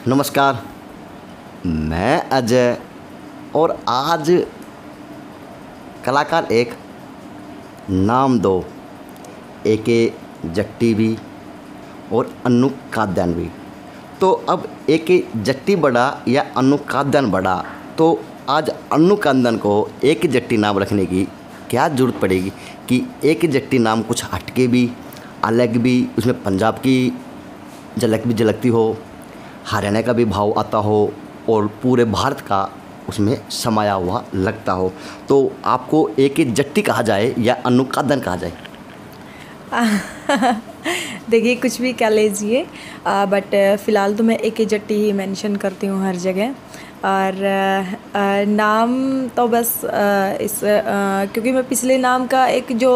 नमस्कार, मैं अजय और आज कलाकार एक नाम दो एके जट्टी भी और अन्नू कादयान भी। तो अब एके जट्टी बड़ा या अन्नू कादयान बड़ा, तो आज अन्नू कादयान को एके जट्टी नाम रखने की क्या ज़रूरत पड़ेगी कि एके जट्टी नाम कुछ हटके भी, अलग भी, उसमें पंजाब की झलक भी झलकती हो, हरियाणा का भी भाव आता हो और पूरे भारत का उसमें समाया हुआ लगता हो। तो आपको एके जट्टी कहा जाए या अन्नू कादयान कहा जाए? देखिए, कुछ भी कह लीजिए, बट फ़िलहाल तो मैं एके जट्टी ही मेंशन करती हूँ हर जगह। और नाम तो बस क्योंकि मैं पिछले नाम का एक जो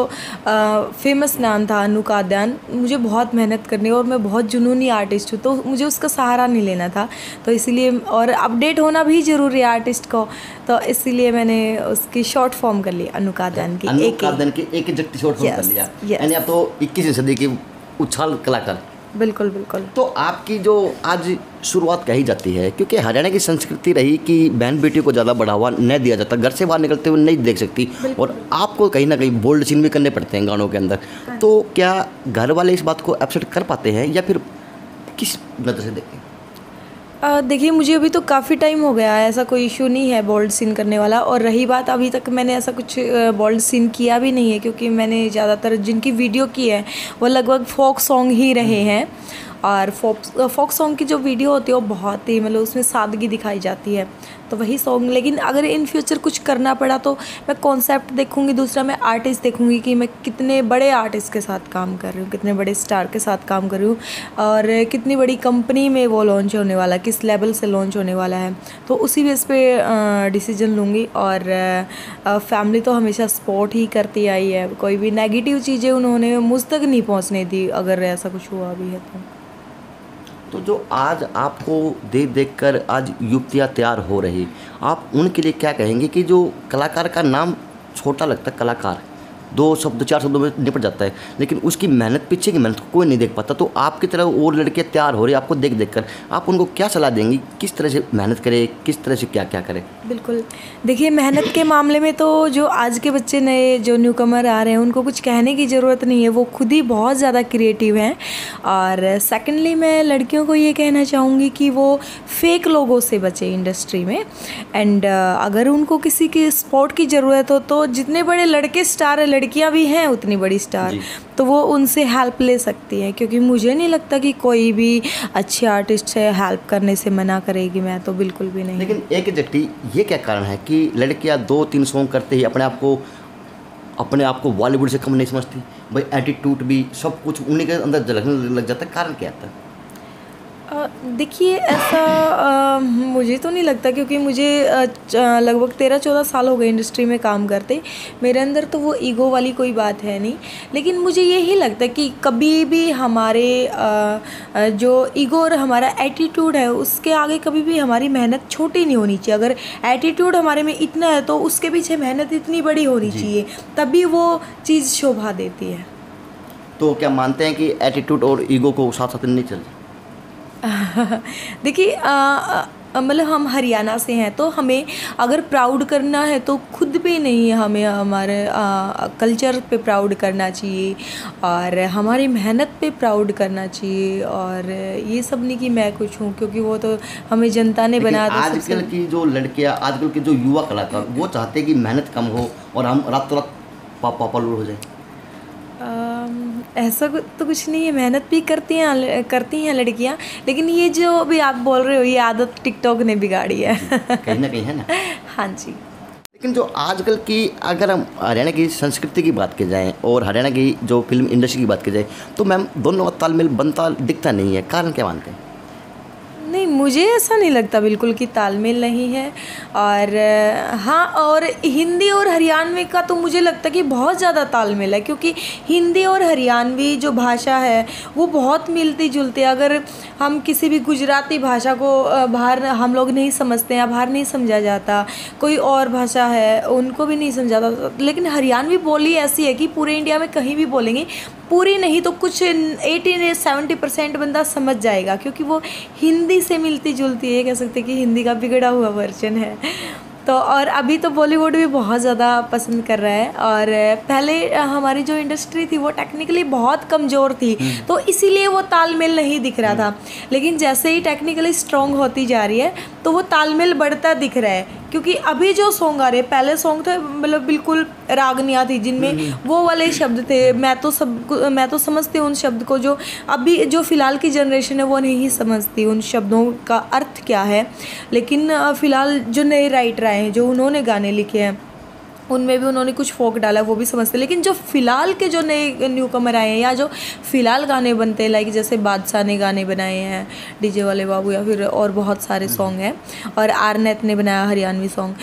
फेमस नाम था अन्नू कादयान, मुझे बहुत मेहनत करनी और मैं बहुत जुनूनी आर्टिस्ट हूँ, तो मुझे उसका सहारा नहीं लेना था। तो इसीलिए, और अपडेट होना भी ज़रूरी है आर्टिस्ट को, तो इसीलिए मैंने उसकी शॉर्ट फॉर्म कर ली अन्नू कादयान की। अन्नू कादयान की एके जट्टी शॉर्ट फॉर्म कर लिया। यानी आप तो 21वीं सदी की उछाल कलाकार। बिल्कुल बिल्कुल। तो आपकी जो आज शुरुआत कही जाती है, क्योंकि हरियाणा की संस्कृति रही कि बहन बेटी को ज़्यादा बढ़ावा नहीं दिया जाता, घर से बाहर निकलते हुए नहीं देख सकती, और आपको कहीं ना कहीं बोल्ड सीन भी करने पड़ते हैं गानों के अंदर। तो क्या घर वाले इस बात को एक्सेप्ट कर पाते हैं या फिर किस नज़र से देखते हैं? देखिए, मुझे अभी तो काफ़ी टाइम हो गया है, ऐसा कोई इशू नहीं है बोल्ड सीन करने वाला। और रही बात, अभी तक मैंने ऐसा कुछ बोल्ड सीन किया भी नहीं है, क्योंकि मैंने ज़्यादातर जिनकी वीडियो की है वो लगभग फोक सॉन्ग ही रहे हैं। और फोक सॉन्ग की जो वीडियो होती है वो बहुत ही, मतलब उसमें सादगी दिखाई जाती है, तो वही सॉन्ग। लेकिन अगर इन फ्यूचर कुछ करना पड़ा तो मैं कॉन्सेप्ट देखूंगी, दूसरा मैं आर्टिस्ट देखूंगी कि मैं कितने बड़े आर्टिस्ट के साथ काम कर रही हूँ, कितने बड़े स्टार के साथ काम कर रही हूँ, और कितनी बड़ी कंपनी में वो लॉन्च होने वाला, किस लेवल से लॉन्च होने वाला है, तो उसी बेस पे डिसीजन लूँगी। और फैमिली तो हमेशा सपोर्ट ही करती आई है, कोई भी नेगेटिव चीज़ें उन्होंने मुझ तक नहीं पहुँचने दी, अगर ऐसा कुछ हुआ भी है तो जो आज आपको देख देख कर आज युवतियाँ तैयार हो रही, आप उनके लिए क्या कहेंगे कि जो कलाकार का नाम छोटा लगता है, कलाकार 2 शब्द 4 शब्दों में निपट जाता है, लेकिन उसकी मेहनत, पीछे की मेहनत को कोई नहीं देख पाता। तो आपकी तरह और लड़के तैयार हो रहे, आपको देख देख कर आप उनको क्या सलाह देंगी, किस तरह से मेहनत करें, किस तरह से क्या क्या करें? बिल्कुल। देखिए, मेहनत के मामले में तो जो आज के बच्चे नए जो न्यू कमर आ रहे हैं उनको कुछ कहने की ज़रूरत नहीं है, वो खुद ही बहुत ज़्यादा क्रिएटिव हैं। और सेकेंडली, मैं लड़कियों को ये कहना चाहूँगी कि वो फेक लोगों से बचें इंडस्ट्री में। एंड अगर उनको किसी की सपोर्ट की ज़रूरत हो तो जितने बड़े लड़के स्टार है, लड़कियां भी हैं उतनी बड़ी स्टार, तो वो उनसे हेल्प ले सकती हैं, क्योंकि मुझे नहीं लगता कि कोई भी अच्छे आर्टिस्ट से हेल्प करने से मना करेगी। मैं तो बिल्कुल भी नहीं। लेकिन एके जट्टी, ये क्या कारण है कि लड़कियां 2-3 सॉन्ग करते ही अपने आप को बॉलीवुड से कम नहीं समझती? भाई एटीट्यूड भी सब कुछ उन्हीं के अंदर झलकने लग जाता है, कारण क्या आता है? देखिए, ऐसा मुझे तो नहीं लगता, क्योंकि मुझे लगभग 13-14 साल हो गए इंडस्ट्री में काम करते। मेरे अंदर तो वो ईगो वाली कोई बात है नहीं, लेकिन मुझे यही लगता है कि कभी भी हमारे जो ईगो और हमारा एटीट्यूड है उसके आगे कभी भी हमारी मेहनत छोटी नहीं होनी चाहिए। अगर एटीट्यूड हमारे में इतना है तो उसके पीछे मेहनत इतनी बड़ी होनी चाहिए, तभी वो चीज़ शोभा देती है। तो क्या मानते हैं कि एटीट्यूड और ईगो को साथ साथ नहीं चल? देखिए, मतलब हम हरियाणा से हैं, तो हमें अगर प्राउड करना है तो खुद पे नहीं, हमें हमारे कल्चर पे प्राउड करना चाहिए और हमारी मेहनत पे प्राउड करना चाहिए। और ये सब नहीं कि मैं कुछ हूँ, क्योंकि वो तो हमें जनता ने बनाया था। आजकल की जो लड़कियाँ, आजकल के जो युवा कलाकार, वो चाहते हैं कि मेहनत कम हो और हम रातों रात पॉपुलर हो जाए। ऐसा तो कुछ नहीं है, मेहनत भी करती हैं लड़कियां, लेकिन ये जो अभी आप बोल रहे हो, ये आदत टिकटॉक ने बिगाड़ी है। कहीं ना कहीं है ना। हाँ जी। लेकिन जो आजकल की, अगर हम हरियाणा की संस्कृति की बात की जाए और हरियाणा की जो फिल्म इंडस्ट्री की बात की जाए, तो मैम दोनों का तालमेल बनता दिखता नहीं है, कारण क्या मानते हैं? नहीं, मुझे ऐसा नहीं लगता बिल्कुल कि तालमेल नहीं है। और हाँ, और हिंदी और हरियाणवी का तो मुझे लगता है कि बहुत ज़्यादा तालमेल है, क्योंकि हिंदी और हरियाणवी जो भाषा है वो बहुत मिलती जुलती है। अगर हम किसी भी गुजराती भाषा को बाहर हम लोग नहीं समझते हैं, बाहर नहीं समझा जाता, कोई और भाषा है उनको भी नहीं समझा जाता, लेकिन हरियाणवी बोली ऐसी है कि पूरे इंडिया में कहीं भी बोलेंगे पूरी नहीं तो कुछ 80-70% बंदा समझ जाएगा, क्योंकि वो हिंदी से मिलती जुलती है, कह सकते हैं कि हिंदी का बिगड़ा हुआ वर्जन है। तो और अभी तो बॉलीवुड भी बहुत ज़्यादा पसंद कर रहा है। और पहले हमारी जो इंडस्ट्री थी वो टेक्निकली बहुत कमज़ोर थी, तो इसीलिए वो तालमेल नहीं दिख रहा था। लेकिन जैसे ही टेक्निकली स्ट्रॉन्ग होती जा रही है तो वो तालमेल बढ़ता दिख रहा है, क्योंकि अभी जो सॉन्ग आ रहे हैं, पहले सॉन्ग थे मतलब बिल्कुल रागनियाँ थी जिनमें वो वाले शब्द थे। मैं तो समझती हूँ उन शब्द को, जो अभी जो फ़िलहाल की जनरेशन है वो नहीं समझती उन शब्दों का अर्थ क्या है। लेकिन फ़िलहाल जो नए राइटर आए हैं, जो उन्होंने गाने लिखे हैं, उनमें भी उन्होंने कुछ फोक डाला, वो भी समझते। लेकिन जो फ़िलहाल के जो नए न्यू कमर आए हैं या जो फ़िलहाल गाने बनते हैं, लाइक जैसे बादशाह ने गाने बनाए हैं, डीजे वाले बाबू, या फिर और बहुत सारे सॉन्ग हैं, और आरनेत ने बनाया हरियाणवी सॉन्ग,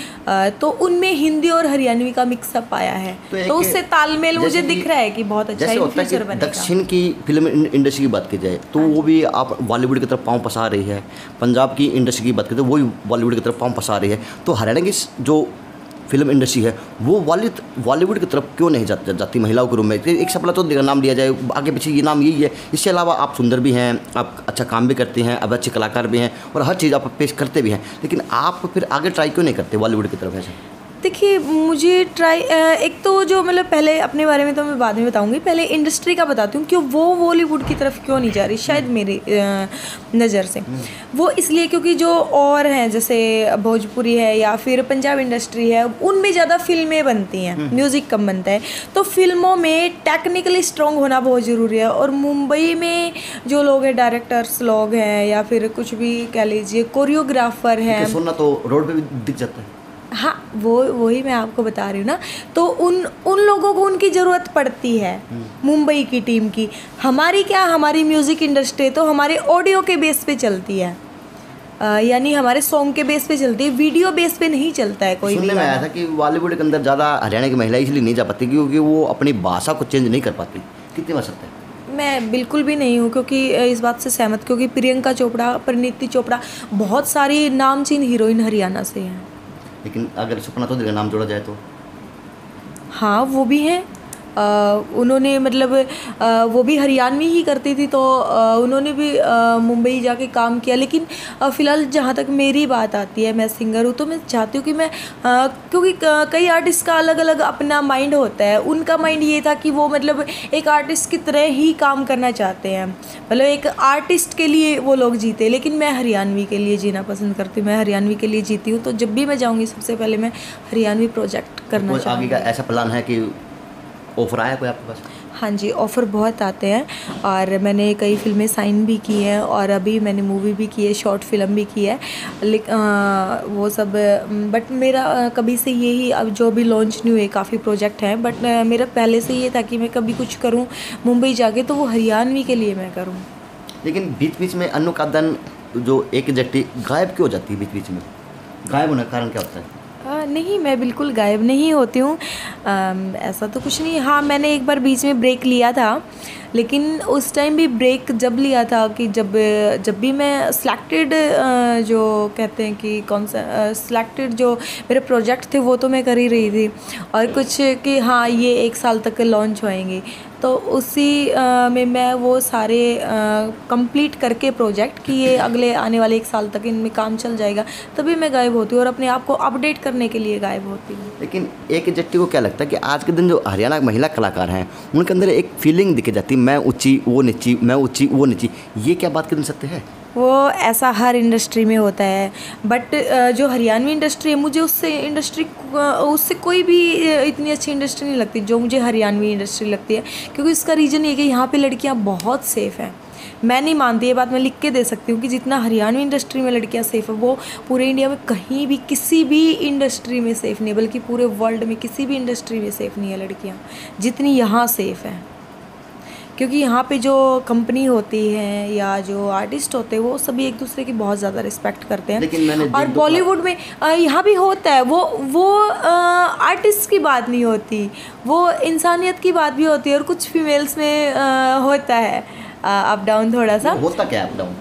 तो उनमें हिंदी और हरियाणवी का मिक्सअप आया है, तो उससे तालमेल मुझे दिख रहा है कि बहुत अच्छा इन फ्यूचर बनेगा। दक्षिण की फिल्म इंडस्ट्री की बात की जाए तो वो भी आप बॉलीवुड की तरफ पाँव पसार रही है। पंजाब की इंडस्ट्री की बात करें तो वो भी बॉलीवुड की तरफ पाँव पसार रही है। तो हरियाणा की जो फिल्म इंडस्ट्री है वो बॉलीवुड की तरफ क्यों नहीं जाती महिलाओं के रूप में? एक सफलता तो नाम लिया जाए, आगे पीछे ये नाम यही है। इसके अलावा आप सुंदर भी हैं, आप अच्छा काम भी करते हैं, अब अच्छे कलाकार भी हैं और हर चीज़ आप पेश करते भी हैं, लेकिन आप फिर आगे ट्राई क्यों नहीं करते बॉलीवुड की तरफ? ऐसा देखिए, मुझे एक तो जो मतलब पहले अपने बारे में तो मैं बाद में बताऊंगी, पहले इंडस्ट्री का बताती हूँ कि वो बॉलीवुड की तरफ क्यों नहीं जा रही। शायद मेरी नज़र से वो इसलिए क्योंकि जो और हैं, जैसे भोजपुरी है या फिर पंजाब इंडस्ट्री है, उनमें ज़्यादा फिल्में बनती हैं, म्यूज़िक कम बनता है। तो फिल्मों में टेक्निकली स्ट्रॉन्ग होना बहुत ज़रूरी है। और मुंबई में जो लोग हैं, डायरेक्टर्स लोग हैं या फिर कुछ भी कह लीजिए, कोरियोग्राफर हैं, सुनना तो रोड पे भी दिख जाता है। हाँ, वही मैं आपको बता रही हूँ ना। तो उन लोगों को उनकी ज़रूरत पड़ती है मुंबई की टीम की। हमारी क्या, हमारी म्यूज़िक इंडस्ट्री तो हमारे ऑडियो के बेस पे चलती है, यानी हमारे सॉन्ग के बेस पे चलती है, वीडियो बेस पे नहीं चलता है कोई भी। सुनने में आया था कि बॉलीवुड के अंदर ज़्यादा हरियाणा की महिला इसलिए नहीं जा पाती क्योंकि वो अपनी भाषा को चेंज नहीं कर पाती। कितनी बात सत्य है? मैं बिल्कुल भी नहीं हूँ, क्योंकि इस बात से सहमत, क्योंकि प्रियंका चोपड़ा, परिणीति चोपड़ा, बहुत सारी नामचीन हीरोइन हरियाणा से हैं। लेकिन अगर सपना चौधरी का नाम जोड़ा जाए तो हाँ, वो भी हैं। उन्होंने मतलब वो भी हरियाणवी ही करती थी, तो उन्होंने भी मुंबई जाके काम किया। लेकिन फ़िलहाल जहाँ तक मेरी बात आती है, मैं सिंगर हूँ, तो मैं चाहती हूँ कि मैं क्योंकि कई आर्टिस्ट का अलग अलग अपना माइंड होता है। उनका माइंड ये था कि वो मतलब एक आर्टिस्ट की तरह ही काम करना चाहते हैं, मतलब एक आर्टिस्ट के लिए वो लोग जीते। लेकिन मैं हरियाणवी के लिए जीना पसंद करती हूँ, मैं हरियाणवी के लिए जीती हूँ। तो जब भी मैं जाऊँगी सबसे पहले मैं हरियाणवी प्रोजेक्ट करना चाहूँगी। आगे का ऐसा प्लान है कि ऑफर आया कोई आपके पास? हाँ जी, ऑफ़र बहुत आते हैं, और मैंने कई फ़िल्में साइन भी की हैं, और अभी मैंने मूवी भी की है, शॉर्ट फिल्म भी की है। वो सब, बट मेरा कभी से यही, अब जो भी लॉन्च नहीं हुए काफ़ी प्रोजेक्ट हैं, बट मेरा पहले से ये था कि मैं कभी कुछ करूँ मुंबई जाके तो वो हरियाणवी के लिए मैं करूँ। लेकिन बीच बीच में अन्नू कादन जो एक जट्टी गायब क्यों हो जाती है? बीच बीच में गायब होने का कारण क्या होता है? नहीं, मैं बिल्कुल गायब नहीं होती हूँ, ऐसा तो कुछ नहीं। हाँ, मैंने एक बार बीच में ब्रेक लिया था, लेकिन उस टाइम भी ब्रेक जब लिया था कि जब भी मैं सिलेक्टेड, जो कहते हैं कि कौन सा सिलेक्टेड जो मेरे प्रोजेक्ट थे वो तो मैं कर ही रही थी, और कुछ कि हाँ ये 1 साल तक लॉन्च होएंगे, तो उसी में मैं वो सारे कंप्लीट करके प्रोजेक्ट कि ये अगले आने वाले 1 साल तक इनमें काम चल जाएगा, तभी मैं गायब होती हूँ और अपने आप को अपडेट करने के लिए गायब होती हूँ। लेकिन एक जट्टी को क्या लगता है कि आज के दिन जो हरियाणा के महिला कलाकार हैं उनके अंदर एक फीलिंग दिखी जाती है, मैं ऊँची वो नीची, मैं ऊँची वो नीची, ये क्या बात कर सकते हैं? वो ऐसा हर इंडस्ट्री में होता है, बट जो हरियाणवी इंडस्ट्री है मुझे उससे कोई भी इतनी अच्छी इंडस्ट्री नहीं लगती जो मुझे हरियाणवी इंडस्ट्री लगती है, क्योंकि इसका रीज़न ये कि यहाँ पे लड़कियाँ बहुत सेफ़ हैं। मैं नहीं मानती, ये बात मैं लिख के दे सकती हूँ कि जितना हरियाणवी इंडस्ट्री में लड़कियाँ सेफ़ है वो पूरे इंडिया में कहीं भी किसी भी इंडस्ट्री में सेफ़ नहीं, बल्कि पूरे वर्ल्ड में किसी भी इंडस्ट्री में सेफ़ नहीं है लड़कियाँ जितनी यहाँ सेफ़ हैं। क्योंकि यहाँ पे जो कंपनी होती है या जो आर्टिस्ट होते हैं वो सभी एक दूसरे की बहुत ज़्यादा रिस्पेक्ट करते हैं। और बॉलीवुड में यहाँ भी होता है, वो आर्टिस्ट की बात नहीं होती, वो इंसानियत की बात भी होती है। और कुछ फीमेल्स में होता है अप डाउन थोड़ा सा। होता क्या अप डाउन?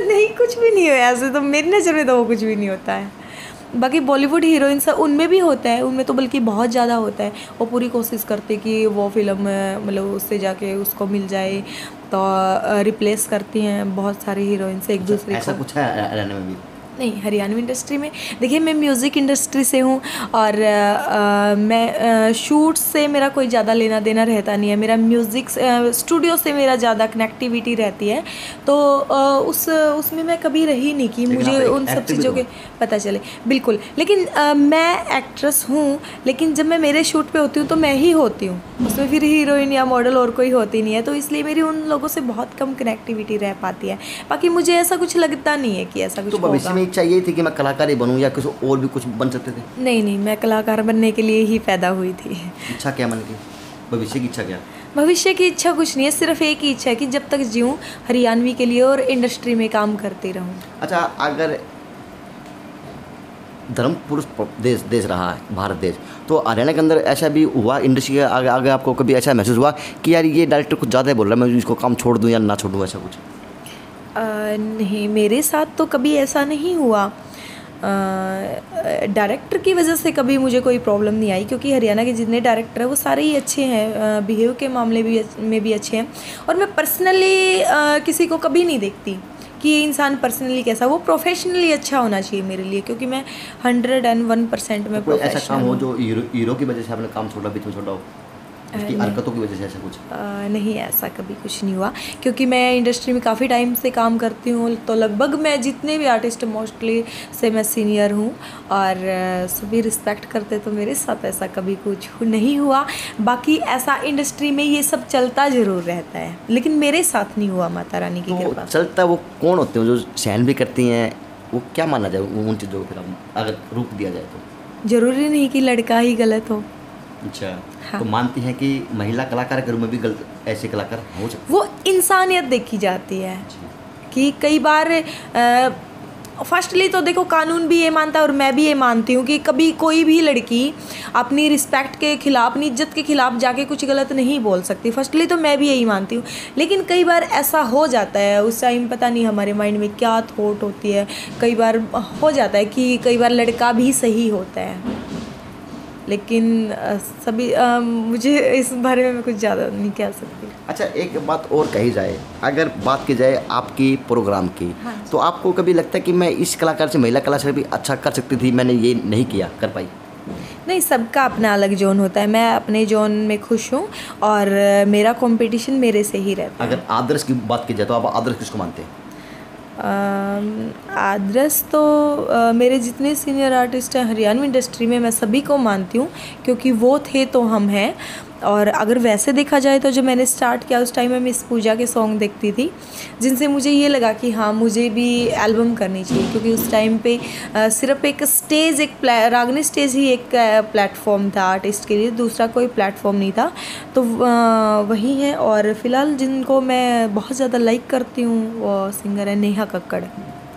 नहीं, कुछ भी नहीं है ऐसे, तो मेरी नज़र में तो वो कुछ भी नहीं होता है। बाकी बॉलीवुड हीरोइंस उनमें भी होता है, उनमें तो बल्कि बहुत ज़्यादा होता है। वो पूरी कोशिश करते कि वो फिल्म मतलब उससे जाके उसको मिल जाए, तो रिप्लेस करती हैं बहुत सारे हीरोइंस एक दूसरे ऐसा को। कुछ है हरियाणा में भी? नहीं, हरियाणवी इंडस्ट्री में देखिए, मैं म्यूज़िक इंडस्ट्री से हूँ और मैं शूट से मेरा कोई ज़्यादा लेना देना रहता नहीं है। मेरा म्यूज़िक स्टूडियो से मेरा ज़्यादा कनेक्टिविटी रहती है, तो उसमें मैं कभी रही नहीं कि लेकिन मुझे आप उन सब एक्टिव भी चीज़ों तो के पता चले। बिल्कुल, लेकिन मैं एक्ट्रेस हूँ, लेकिन जब मैं मेरे शूट पे होती हूँ तो मैं ही होती हूँ, उसमें फिर हीरोइन या मॉडल और कोई होती नहीं है, तो इसलिए मेरी उन लोगों से बहुत कम कनेक्टिविटी रह पाती है। बाकी मुझे ऐसा कुछ लगता नहीं है कि ऐसा कुछ तो भविष्य होगा। में इच्छा यही थी कि मैं कलाकार ही बनूं या किसी और भी कुछ बन सकते थे? नहीं नहीं, मैं कलाकार बनने के लिए ही पैदा हुई थी। इच्छा क्या मन की? भविष्य की इच्छा क्या? भविष्य की इच्छा कुछ नहीं है, सिर्फ एक ही इच्छा है कि जब तक जीऊँ हरियाणवी के लिए और इंडस्ट्री में काम करती रहूँ। अच्छा, अगर धर्म पुरुष देश रहा है भारत देश, तो हरियाणा के अंदर ऐसा भी हुआ इंडस्ट्री के आगे आगे आपको कभी ऐसा महसूस हुआ कि यार ये डायरेक्टर कुछ ज़्यादा बोल रहा है, मैं इसको काम छोड़ दूँ या ना छोड़ूँ, ऐसा कुछ? नहीं, मेरे साथ तो कभी ऐसा नहीं हुआ। डायरेक्टर की वजह से कभी मुझे कोई प्रॉब्लम नहीं आई, क्योंकि हरियाणा के जितने डायरेक्टर हैं वो सारे ही अच्छे हैं, बिहेव के मामले में भी अच्छे हैं। और मैं पर्सनली किसी को कभी नहीं देखती कि ये इंसान पर्सनली कैसा, वो प्रोफेशनली अच्छा होना चाहिए मेरे लिए, क्योंकि मैं 101% में कोई ऐसा काम हो प्रोफेशनल। जो हीरो की वजह से आपने काम छोड़ा, बीच में छोड़ा हो, उसकी हरकतों की वजह से, ऐसा कुछ? नहीं, ऐसा कभी कुछ नहीं हुआ, क्योंकि मैं इंडस्ट्री में काफ़ी टाइम से काम करती हूँ, तो लगभग मैं जितने भी आर्टिस्ट मोस्टली से मैं सीनियर हूँ और सभी रिस्पेक्ट करते, तो मेरे साथ ऐसा कभी कुछ नहीं हुआ। बाकी ऐसा इंडस्ट्री में ये सब चलता ज़रूर रहता है, लेकिन मेरे साथ नहीं हुआ, माता रानी की तो कृपा। चलता वो कौन होते हैं जो सहन भी करती हैं, वो क्या माना जाए उन चीज़ों को, फिर अगर रूप दिया जाए तो? ज़रूरी नहीं कि लड़का ही गलत हो। अच्छा, हाँ। तो मानती हैं कि महिला कलाकार के रूप में भी गलत ऐसे कलाकार हो सकते वो इंसानियत देखी जाती है कि कई बार फर्स्टली तो देखो, कानून भी ये मानता है और मैं भी ये मानती हूँ कि कभी कोई भी लड़की अपनी रिस्पेक्ट के खिलाफ, अपनी इज्जत के खिलाफ जाके कुछ गलत नहीं बोल सकती। फर्स्टली तो मैं भी यही मानती हूँ, लेकिन कई बार ऐसा हो जाता है, उस टाइम पता नहीं हमारे माइंड में क्या थॉट होती है, कई बार हो जाता है कि कई बार लड़का भी सही होता है, लेकिन सभी मुझे इस बारे में मैं कुछ ज़्यादा नहीं कह सकती। अच्छा, एक बात और कही जाए, अगर बात की जाए आपकी प्रोग्राम की, हाँ। तो आपको कभी लगता है कि मैं इस कलाकार से महिला कलाकार भी अच्छा कर सकती थी, मैंने ये नहीं किया, कर पाई? नहीं, सबका अपना अलग जोन होता है, मैं अपने जोन में खुश हूँ और मेरा कंपटीशन मेरे से ही रहता है। अगर आदर्श की बात की जाए तो आप आदर्श किसको मानते हैं? आदर्श तो मेरे जितने सीनियर आर्टिस्ट हैं हरियाणवी इंडस्ट्री में, मैं सभी को मानती हूँ, क्योंकि वो थे तो हम हैं। और अगर वैसे देखा जाए तो जब मैंने स्टार्ट किया उस टाइम में मिस पूजा के सॉन्ग देखती थी, जिनसे मुझे ये लगा कि हाँ, मुझे भी एल्बम करनी चाहिए, क्योंकि उस टाइम पे सिर्फ एक स्टेज, एक रागनी स्टेज ही एक प्लेटफॉर्म था आर्टिस्ट के लिए, दूसरा कोई प्लेटफॉर्म नहीं था। तो वही है। और फिलहाल जिनको मैं बहुत ज़्यादा लाइक करती हूँ वो सिंगर है नेहा कक्कड़।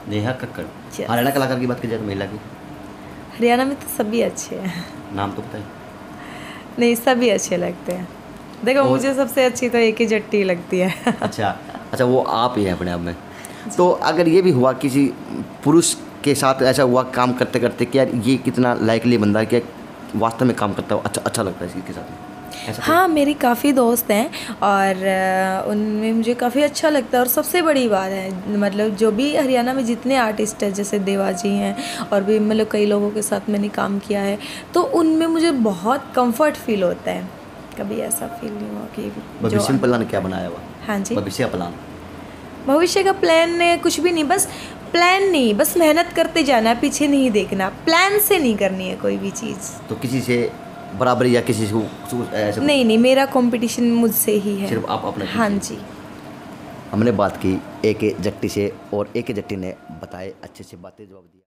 नेहा कक्कड़। Yes. हरियाणा कलाकार की बात की जाए तो महिला की हरियाणा में तो सभी अच्छे हैं। नाम तो बताइए। नहीं, सभी अच्छे लगते हैं। देखो, मुझे सबसे अच्छी तो एक ही जट्टी लगती है। अच्छा, वो आप ही हैं अपने आप में। तो अगर ये भी हुआ किसी पुरुष के साथ ऐसा हुआ काम करते करते कि यार ये कितना लाइकली बंदा है, कि वास्तव में काम करता है, अच्छा लगता है इसके साथ में, ऐसा? हाँ, मेरी काफ़ी दोस्त हैं और उनमें मुझे काफ़ी अच्छा लगता है। और सबसे बड़ी बात है, मतलब जो भी हरियाणा में जितने आर्टिस्ट हैं, जैसे देवाजी हैं और भी मतलब कई लोगों के साथ मैंने काम किया है, तो उनमें मुझे बहुत कंफर्ट फील होता है। कभी ऐसा फील नहीं हुआ कि भविष्य में प्लान क्या बनाया हुआ? हाँ जी, भविष्य का प्लान? भविष्य का प्लान कुछ भी नहीं, बस प्लान नहीं, बस मेहनत करते जाना, पीछे नहीं देखना, प्लान से नहीं करनी है कोई भी चीज़। तो किसी से बराबरी या किसी से ऐसा? नहीं, मेरा कंपटीशन मुझसे ही है, सिर्फ आप अपने? हाँ जी। हमने बात की AK जट्टी से और AK जट्टी ने बताए अच्छे से बातें जवाब दिया।